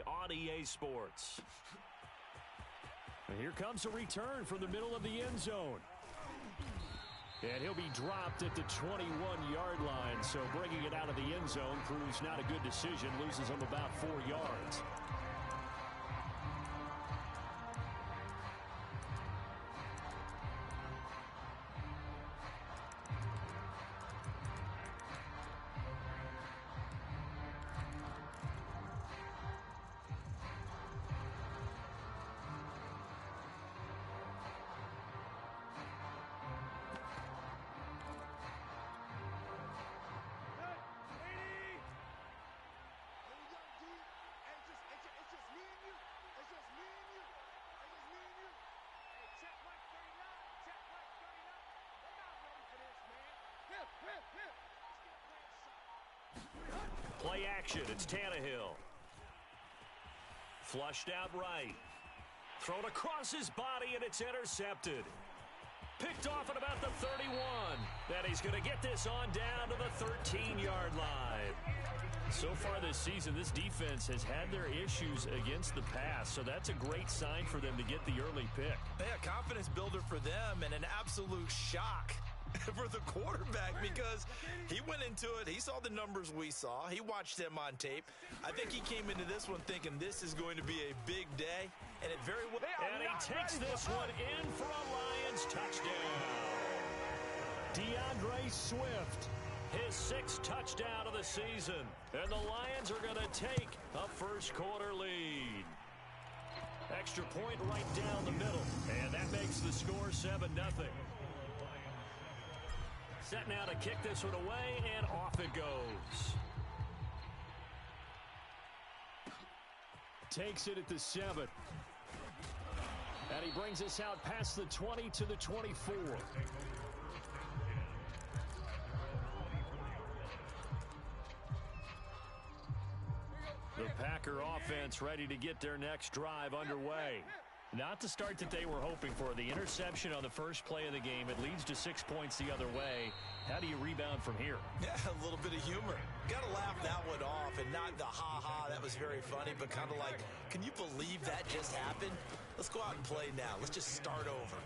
on EA Sports. And here comes a return from the middle of the end zone. And he'll be dropped at the 21-yard line. So bringing it out of the end zone proves not a good decision. Loses him about 4 yards. Play action. It's Tannehill. Flushed out right. Thrown across his body, and it's intercepted. Picked off at about the 31. Then he's going to get this on down to the 13-yard line. So far this season, this defense has had their issues against the pass, so that's a great sign for them to get the early pick. Yeah, confidence builder for them and an absolute shock for the quarterback because he went into it. He saw the numbers we saw. He watched them on tape. I think he came into this one thinking this is going to be a big day, and it very well. And he takes this one in for a Lions touchdown. DeAndre Swift, his 6th touchdown of the season, and the Lions are going to take a first-quarter lead. Extra point right down the middle, and that makes the score 7-0. Set now to kick this one away, and off it goes. Takes it at the 7. And he brings us out past the 20 to the 24. The Packer offense ready to get their next drive underway. Not the start that they were hoping for. The interception on the first play of the game. It leads to 6 points the other way. How do you rebound from here? Yeah, a little bit of humor. Got to laugh that one off and not the ha-ha, that was very funny, but kind of like, can you believe that just happened? Let's go out and play now. Let's just start over.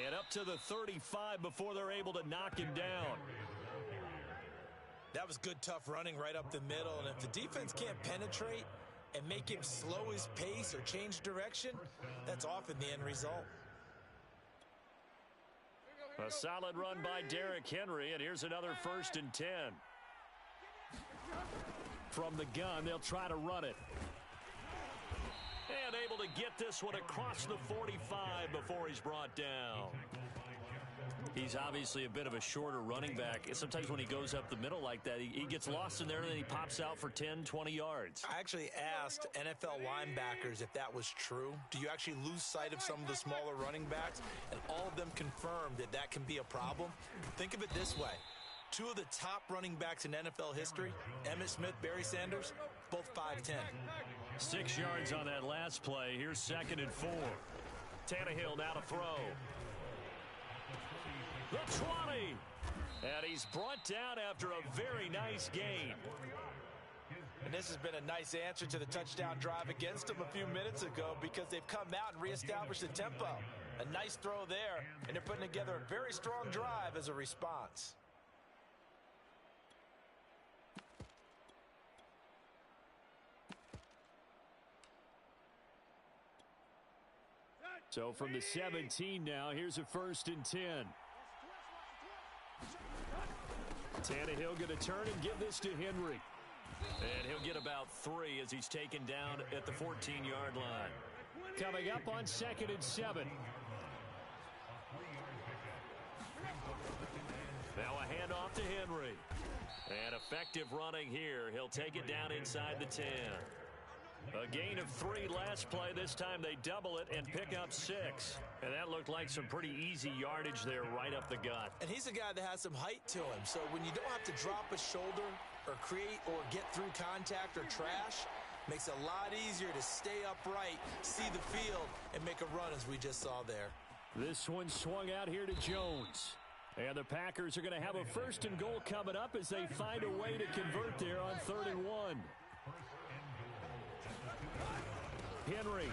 And up to the 35 before they're able to knock him down. That was good, tough running right up the middle, and if the defense can't penetrate and make him slow his pace or change direction, that's often the end result. A solid run by Derrick Henry, and here's another 1st and 10. From the gun, they'll try to run it. And able to get this one across the 45 before he's brought down. He's obviously a bit of a shorter running back. Sometimes when he goes up the middle like that, he gets lost in there, and then he pops out for 10, 20 yards. I actually asked NFL linebackers if that was true. Do you actually lose sight of some of the smaller running backs? And all of them confirmed that that can be a problem. Think of it this way. 2 of the top running backs in NFL history, Emmitt Smith, Barry Sanders, both 5'10". 6 yards on that last play. Here's 2nd and 4. Tannehill now to throw. The 20. And he's brought down after a very nice gain. And this has been a nice answer to the touchdown drive against them a few minutes ago because they've come out and reestablished the tempo. A nice throw there, and they're putting together a very strong drive as a response. So from the 17 now, here's a 1st and 10. Tannehill going to turn and give this to Henry. And he'll get about 3 as he's taken down at the 14-yard line. Coming up on 2nd and 7. Now a handoff to Henry. And effective running here. He'll take it down inside the 10. A gain of 3 last play. This time they double it and pick up 6. And that looked like some pretty easy yardage there right up the gut. And he's a guy that has some height to him. So when you don't have to drop a shoulder or create or get through contact or trash, makes it a lot easier to stay upright, see the field, and make a run as we just saw there. This one swung out here to Jones. And the Packers are going to have a 1st and goal coming up as they find a way to convert there on 3rd and 1. Henry.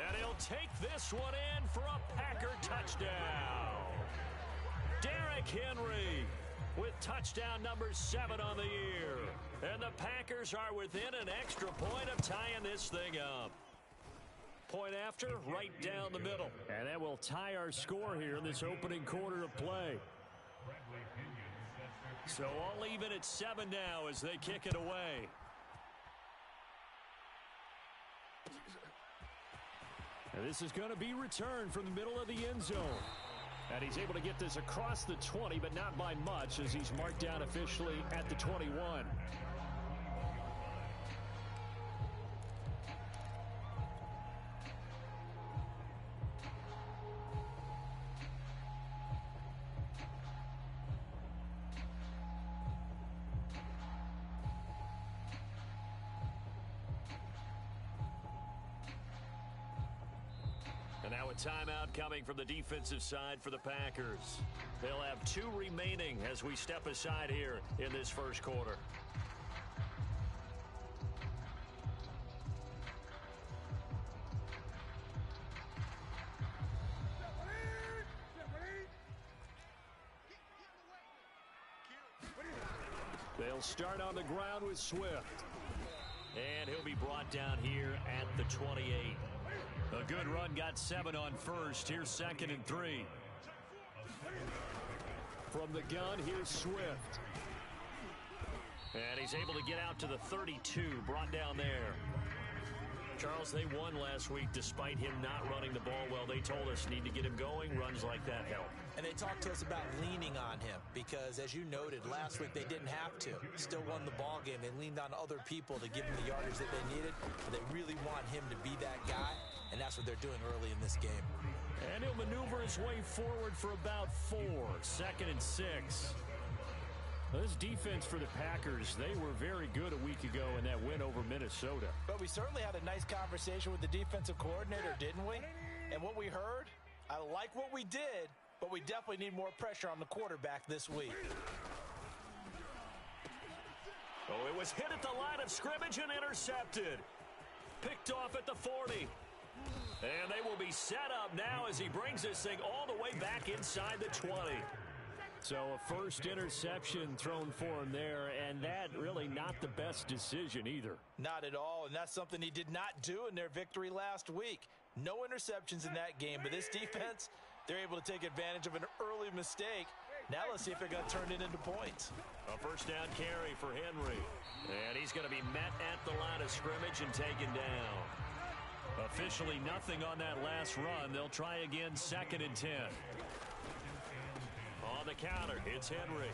And he'll take this one in for a Packer touchdown. Derrick Henry with touchdown number 7 on the year. And the Packers are within an extra point of tying this thing up. Point after, right down the middle. And that will tie our score here in this opening quarter of play. So all even at 7 now as they kick it away. And this is going to be returned from the middle of the end zone. And he's able to get this across the 20, but not by much as he's marked down officially at the 21. And now a timeout coming from the defensive side for the Packers. They'll have 2 remaining as we step aside here in this first quarter. They'll start on the ground with Swift. And he'll be brought down here at the 28. A good run, got 7 on first. Here's 2nd and 3. From the gun, here's Swift. And he's able to get out to the 32, brought down there. Charles, they won last week despite him not running the ball well. They told us need to get him going. Runs like that help. And they talked to us about leaning on him because, as you noted, last week they didn't have to. Still won the ball game. They leaned on other people to give him the yardage that they needed. But they really want him to be that guy, and that's what they're doing early in this game. And he'll maneuver his way forward for about 4. 2nd and 6. This defense for the Packers, they were very good a week ago in that win over Minnesota. But we certainly had a nice conversation with the defensive coordinator, didn't we? And what we heard, I like what we did, but we definitely need more pressure on the quarterback this week. Oh, it was hit at the line of scrimmage and intercepted. Picked off at the 40. And they will be set up now as he brings this thing all the way back inside the 20. So a first interception thrown for him there, and that really not the best decision either. Not at all, and that's something he did not do in their victory last week. No interceptions in that game, but this defense, they're able to take advantage of an early mistake. Now let's see if it got turned into points. A first down carry for Henry. And he's going to be met at the line of scrimmage and taken down. Officially nothing on that last run. They'll try again 2nd and 10. On the counter, it's Henry.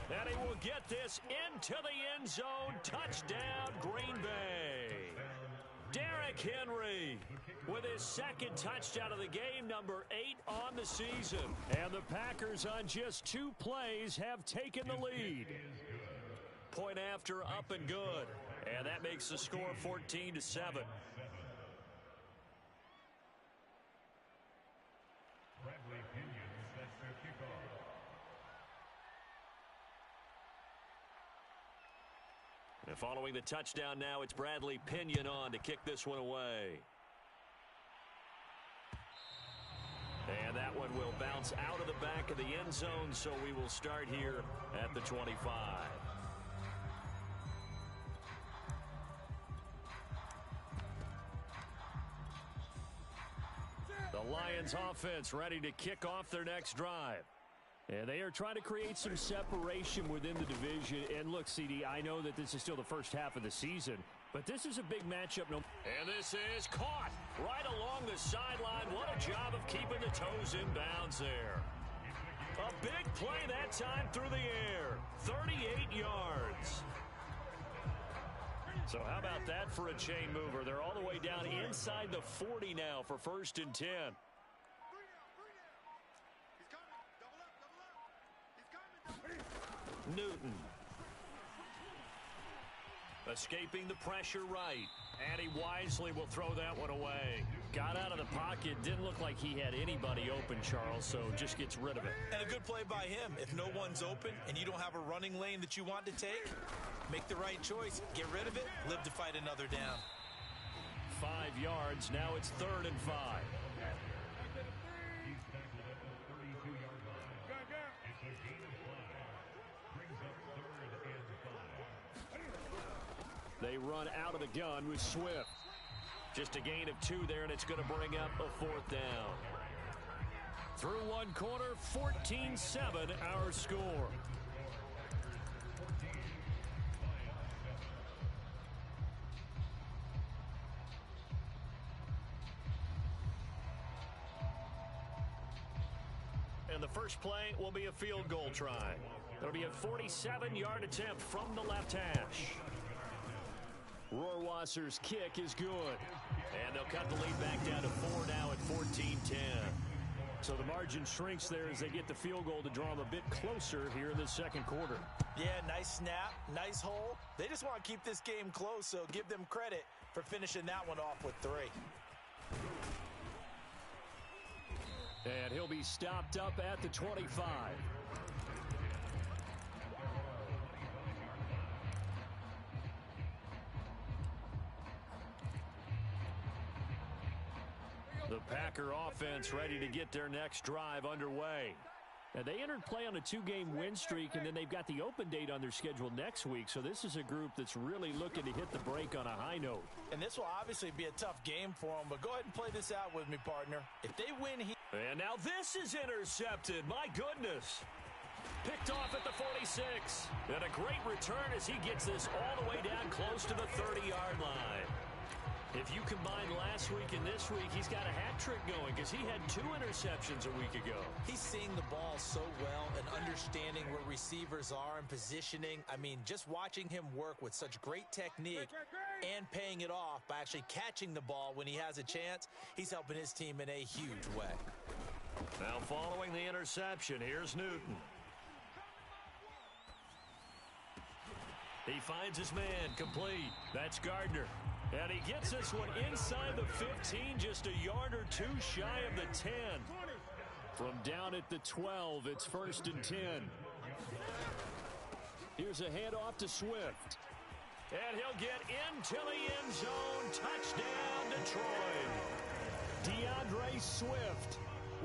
And he will get this into the end zone. Touchdown, Green Bay. Derrick Henry with his 2nd touchdown of the game, number 8 on the season. And the Packers on just 2 plays have taken the lead. Point after, up and good. And that makes the score 14-7. And following the touchdown now, it's Bradley Pinion on to kick this one away. And that one will bounce out of the back of the end zone, so we will start here at the 25. The Lions offense ready to kick off their next drive. And they are trying to create some separation within the division. And look, CD, I know that this is still the first half of the season, but this is a big matchup. And this is caught right along the sideline. What a job of keeping the toes in bounds there. A big play that time through the air. 38 yards. So how about that for a chain mover? They're all the way down inside the 40 now for 1st and 10. Newton. Escaping the pressure right. And he wisely will throw that one away. Got out of the pocket. Didn't look like he had anybody open, Charles, so just gets rid of it. And a good play by him. If no one's open and you don't have a running lane that you want to take, make the right choice. Get rid of it. Live to fight another down. 5 yards. Now it's 3rd and 5. They run out of the gun with Swift. Just a gain of 2 there, and it's going to bring up a 4th down. Through 1 quarter, 14-7 our score. And the first play will be a field goal try. It'll be a 47-yard attempt from the left hash. Rohrwasser's kick is good. And they'll cut the lead back down to 4 now at 14-10. So the margin shrinks there as they get the field goal to draw them a bit closer here in the second quarter. Yeah, nice snap, nice hole. They just want to keep this game close, so give them credit for finishing that one off with 3. And he'll be stopped up at the 25. The Packer offense ready to get their next drive underway. Now, they entered play on a 2-game win streak, and then they've got the open date on their schedule next week. So this is a group that's really looking to hit the break on a high note. And this will obviously be a tough game for them, but go ahead and play this out with me, partner. If they win here... And now this is intercepted. My goodness. Picked off at the 46. And a great return as he gets this all the way down close to the 30-yard line. If you combine last week and this week, he's got a hat trick going because he had 2 interceptions a week ago. He's seeing the ball so well and understanding where receivers are and positioning. I mean, just watching him work with such great technique and paying it off by actually catching the ball when he has a chance, he's helping his team in a huge way. Now following the interception, here's Newton. He finds his man complete. That's Gardner. And he gets this one inside the 15, just a yard or 2 shy of the 10. From down at the 12, it's 1st and 10. Here's a handoff to Swift. And he'll get into the end zone. Touchdown, Detroit. DeAndre Swift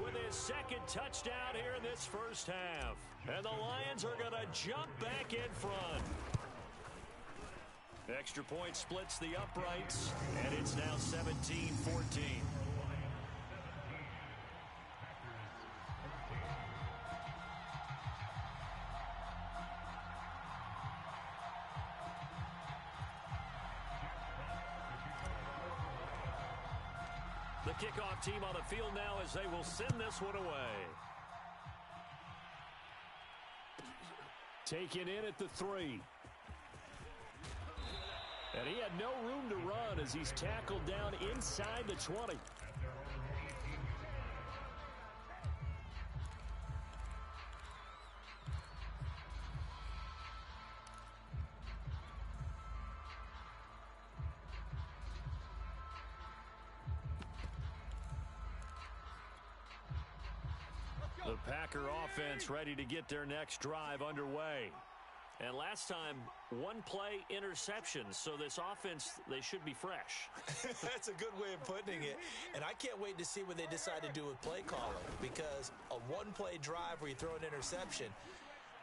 with his 2nd touchdown here in this first half. And the Lions are going to jump back in front. Extra point splits the uprights, and it's now 17-14. The kickoff team on the field now as they will send this one away. Taken in at the 3. And he had no room to run as he's tackled down inside the 20. The Packer offense ready to get their next drive underway. And last time, 1 play interception. So this offense, they should be fresh. That's a good way of putting it. And I can't wait to see what they decide to do with play calling. Because a 1-play drive where you throw an interception,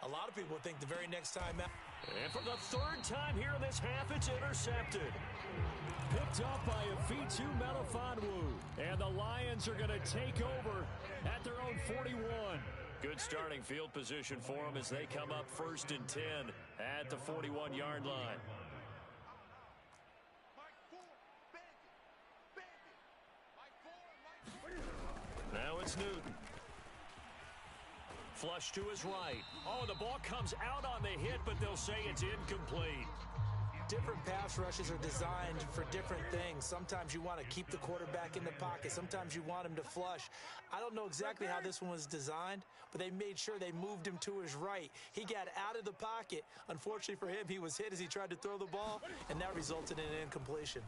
a lot of people think the very next time out. And for the 3rd time here in this half, it's intercepted. Picked up by Afitu Melifonwu. And the Lions are going to take over at their own 41. Good starting field position for them as they come up 1st and 10 at the 41-yard line. Now it's Newton. Flush to his right. Oh, the ball comes out on the hit, but they'll say it's incomplete. Different pass rushes are designed for different things. Sometimes you want to keep the quarterback in the pocket. Sometimes you want him to flush. I don't know exactly how this one was designed, but they made sure they moved him to his right. He got out of the pocket. Unfortunately for him, he was hit as he tried to throw the ball, and that resulted in an incompletion.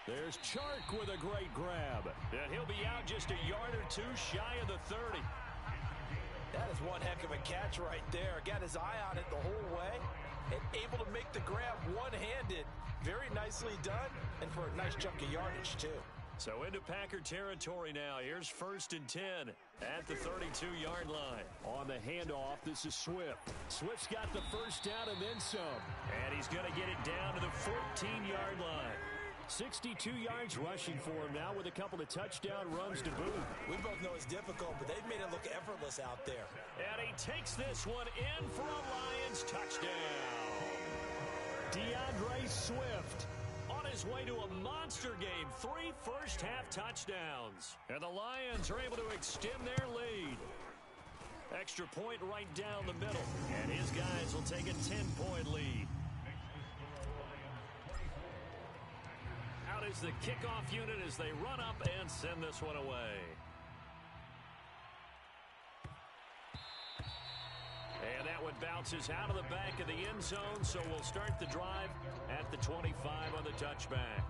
There's Chark with a great grab. And he'll be out just a yard or 2 shy of the 30. That is one heck of a catch right there. Got his eye on it the whole way. and able to make the grab one-handed. Very nicely done, and for a nice chunk of yardage, too. So into Packer territory now. Here's 1st and 10 at the 32-yard line. On the handoff, this is Swift. Swift's got the first down and then some. And he's going to get it down to the 14-yard line. 62 yards rushing for him now with a couple of touchdown runs to boot. We both know it's difficult, but they've made it look effortless out there. And he takes this one in for a Lions touchdown. DeAndre Swift on his way to a monster game. 3 first-half touchdowns. And the Lions are able to extend their lead. Extra point right down the middle. And his guys will take a 10-point lead. Out is the kickoff unit as they run up and send this one away. And that one bounces out of the back of the end zone, so we'll start the drive at the 25 on the touchback.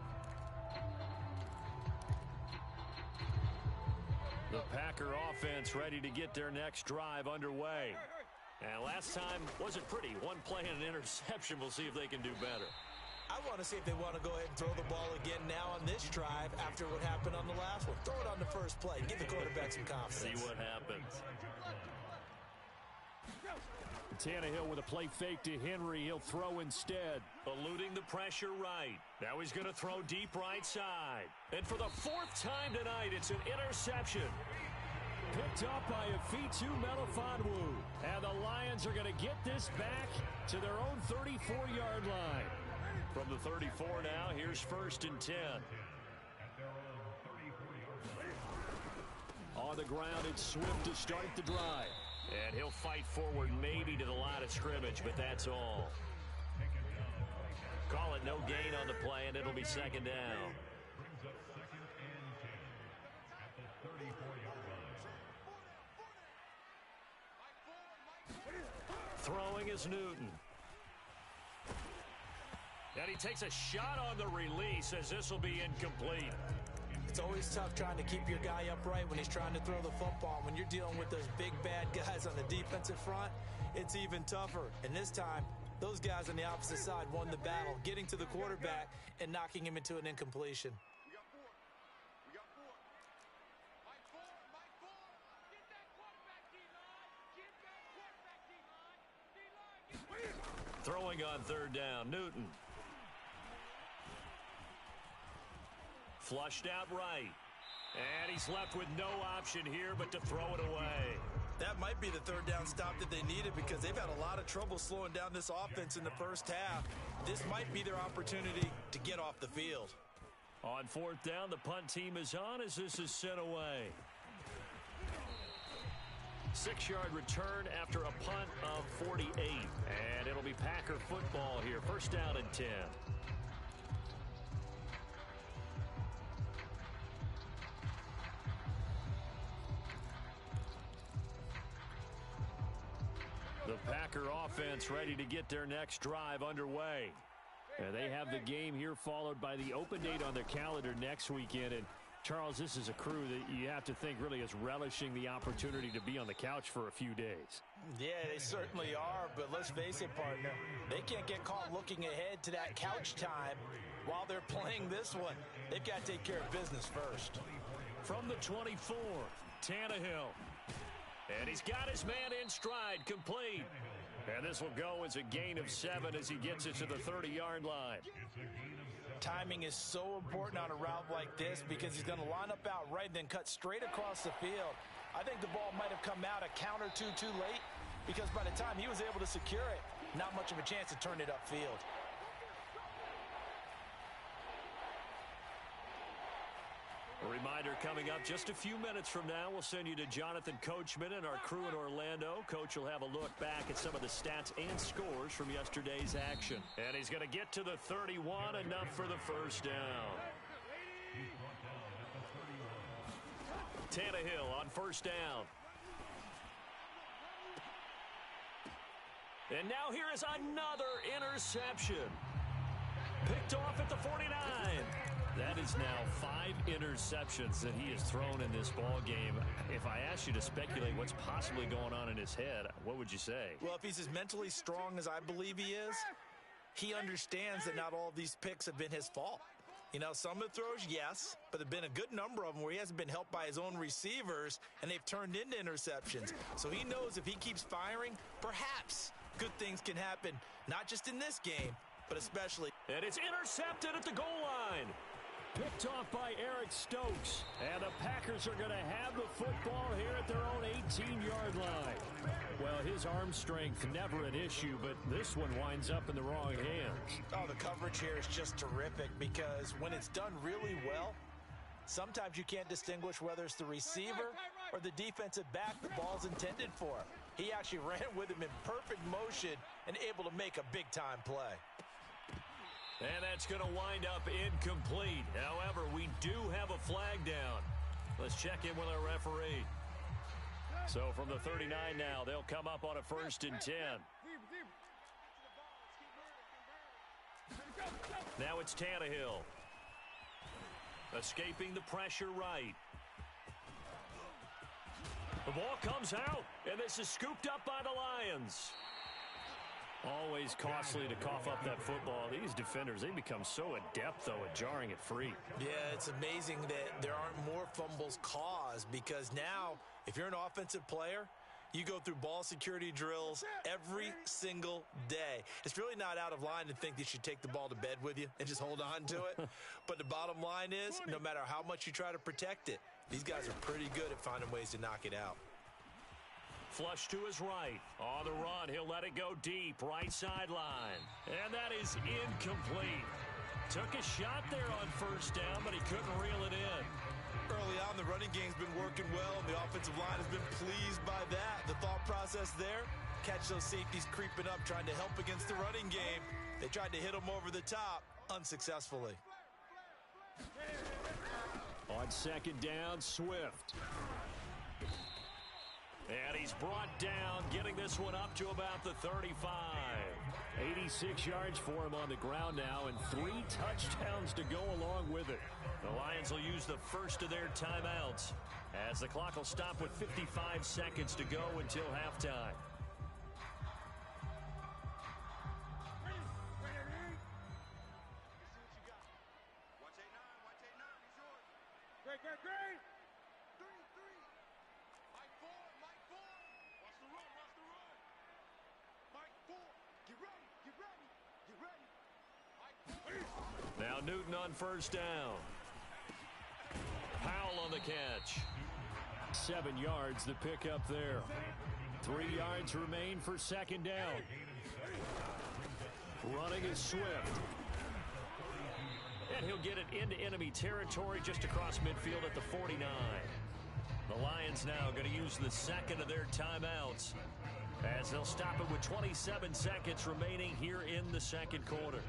The Packer offense ready to get their next drive underway. And last time wasn't pretty. One play and an interception. We'll see if they can do better. I want to see if they want to go ahead and throw the ball again now on this drive after what happened on the last one. Throw it on the first play. Give the quarterback some confidence. See what happens. Tannehill with a play fake to Henry. He'll throw instead. Eluding the pressure right. Now he's going to throw deep right side. And for the 4th time tonight, it's an interception. Picked up by Afitu Melifonwu. And the Lions are going to get this back to their own 34-yard line. From the 34 now, here's 1st and 10. On the ground, it's Swift to start the drive. And he'll fight forward maybe to the line of scrimmage, but that's all. Call it no gain on the play, and it'll be 2nd down. Throwing is Newton. And he takes a shot on the release as this will be incomplete. It's always tough trying to keep your guy upright when he's trying to throw the football. When you're dealing with those big, bad guys on the defensive front, it's even tougher. And this time, those guys on the opposite side won the battle, getting to the quarterback and knocking him into an incompletion. Throwing on 3rd down, Newton. Flushed out right. And he's left with no option here but to throw it away. That might be the 3rd down stop that they needed because they've had a lot of trouble slowing down this offense in the first half. This might be their opportunity to get off the field. On 4th down, the punt team is on as this is sent away. 6-yard return after a punt of 48. And it'll be Packer football here. 1st down and 10. The Packer offense ready to get their next drive underway. And they have the game here followed by the open date on their calendar next weekend. And Charles, this is a crew that you have to think really is relishing the opportunity to be on the couch for a few days. Yeah, they certainly are, but let's face it, partner. They can't get caught looking ahead to that couch time while they're playing this one. They've got to take care of business first. From the 24, Tannehill. And he's got his man in stride, complete. And this will go as a gain of 7 as he gets it to the 30-yard line. Timing is so important on a route like this because he's going to line up out right and then cut straight across the field. I think the ball might have come out a count or two too late because by the time he was able to secure it, not much of a chance to turn it upfield. A reminder coming up just a few minutes from now, we'll send you to Jonathan Coachman and our crew in Orlando. Coach will have a look back at some of the stats and scores from yesterday's action. And he's going to get to the 31, enough for the 1st down. Tannehill on 1st down. And now here is another interception. Picked off at the 49. That is now 5 interceptions that he has thrown in this ball game. If I asked you to speculate what's possibly going on in his head, what would you say? Well, if he's as mentally strong as I believe he is, he understands that not all of these picks have been his fault. You know, some of the throws, yes, but there have been a good number of them where he hasn't been helped by his own receivers, and they've turned into interceptions. So he knows if he keeps firing, perhaps good things can happen, not just in this game, but especially. And it's intercepted at the goal line. Picked off by Eric Stokes. And the Packers are going to have the football here at their own 18-yard line. Well, his arm strength never an issue, but this one winds up in the wrong hands. Oh, the coverage here is just terrific because when it's done really well, sometimes you can't distinguish whether it's the receiver or the defensive back the ball's intended for. He actually ran with him in perfect motion and able to make a big-time play. And that's going to wind up incomplete. However, we do have a flag down. Let's check in with our referee. So from the 39 now, they'll come up on a 1st and 10. Now it's Tannehill. Escaping the pressure right. The ball comes out, and this is scooped up by the Lions. Always costly to cough up that football. These defenders, they become so adept, though, at jarring it free. Yeah, it's amazing that there aren't more fumbles caused because now, if you're an offensive player, you go through ball security drills every single day. It's really not out of line to think that you should take the ball to bed with you and just hold on to it. But the bottom line is, no matter how much you try to protect it, these guys are pretty good at finding ways to knock it out. Flush to his right. On the run, he'll let it go deep. Right sideline. And that is incomplete. Took a shot there on 1st down, but he couldn't reel it in. Early on, the running game's been working well, and the offensive line has been pleased by that. The thought process there, catch those safeties creeping up, trying to help against the running game. They tried to hit them over the top, unsuccessfully. On 2nd down, Swift. And he's brought down, getting this one up to about the 35. 86 yards for him on the ground now, and 3 touchdowns to go along with it. The Lions will use the first of their timeouts as the clock will stop with 55 seconds to go until halftime. Now Newton on 1st down. Powell on the catch. 7 yards the pickup there. 3 yards remain for 2nd down. Running is Swift. And he'll get it into enemy territory just across midfield at the 49. The Lions now going to use the 2nd of their timeouts as they'll stop it with 27 seconds remaining here in the 2nd quarter.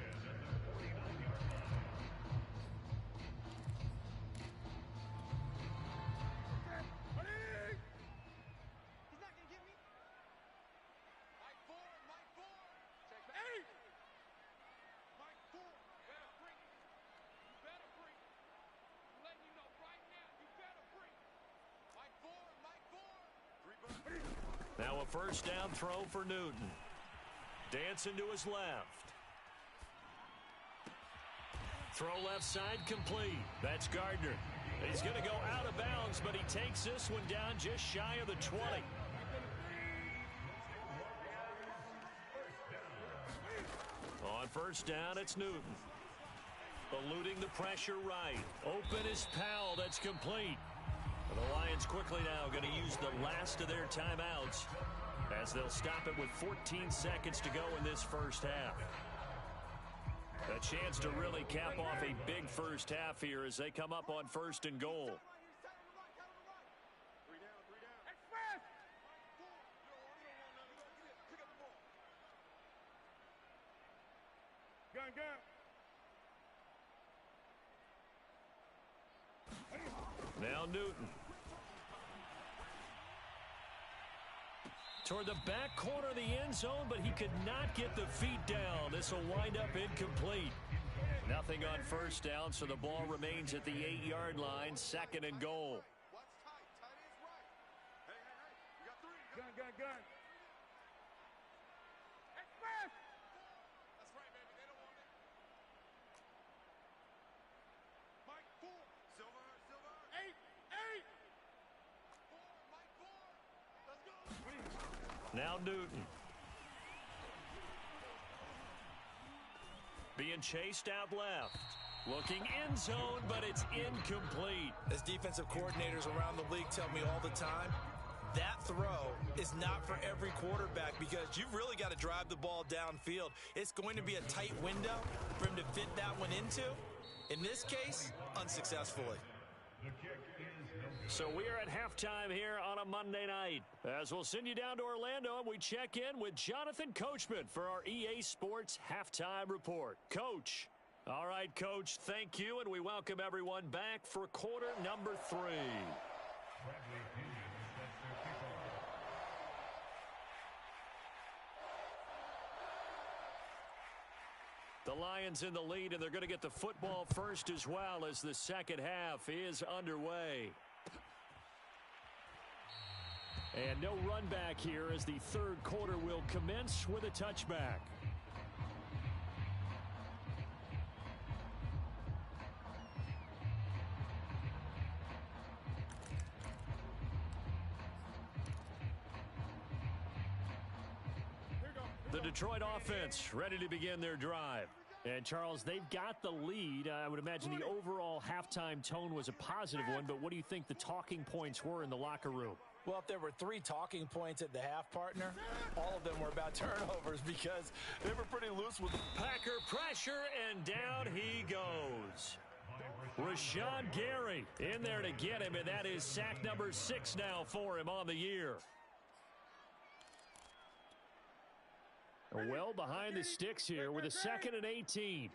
Now a 1st down throw for Newton. Dancing to his left. Throw left side complete. That's Gardner. He's going to go out of bounds, but he takes this one down just shy of the 20. On 1st down, it's Newton. Eluding the pressure right. Open is Powell. That's complete. The Lions quickly now going to use the last of their timeouts as they'll stop it with 14 seconds to go in this 1st half. A chance to really cap off a big 1st half here as they come up on 1st and goal. Now Newton. Toward the back corner of the end zone, but he could not get the feet down. This will wind up incomplete. Nothing on first down, so the ball remains at the 8-yard line, 2nd and goal. Gun. Express! That's right, baby. They don't want it. Mike 4. Silver. 8. 4. Mike 4. Let's go. Now Newton. Being chased out left. Looking end zone, but it's incomplete. As defensive coordinators around the league tell me all the time, that throw is not for every quarterback because you've really got to drive the ball downfield. It's going to be a tight window for him to fit that one into. In this case, unsuccessfully. So we are at halftime here on a Monday night. As we'll send you down to Orlando and we check in with Jonathan Coachman for our EA Sports Halftime Report. Coach. All right, Coach, thank you, and we welcome everyone back for quarter number 3. The Lions in the lead, and they're going to get the football first as well as the second half is underway. And no run back here as the third quarter will commence with a touchback. The Detroit offense ready to begin their drive. And, Charles, they've got the lead. I would imagine the overall halftime tone was a positive one, but what do you think the talking points were in the locker room? Well, if there were 3 talking points at the half, partner, all of them were about turnovers because they were pretty loose with Packer pressure, and down he goes. Rashawn Gary in there to get him, and that is sack number 6 now for him on the year. Well behind the sticks here with a 2nd and 18.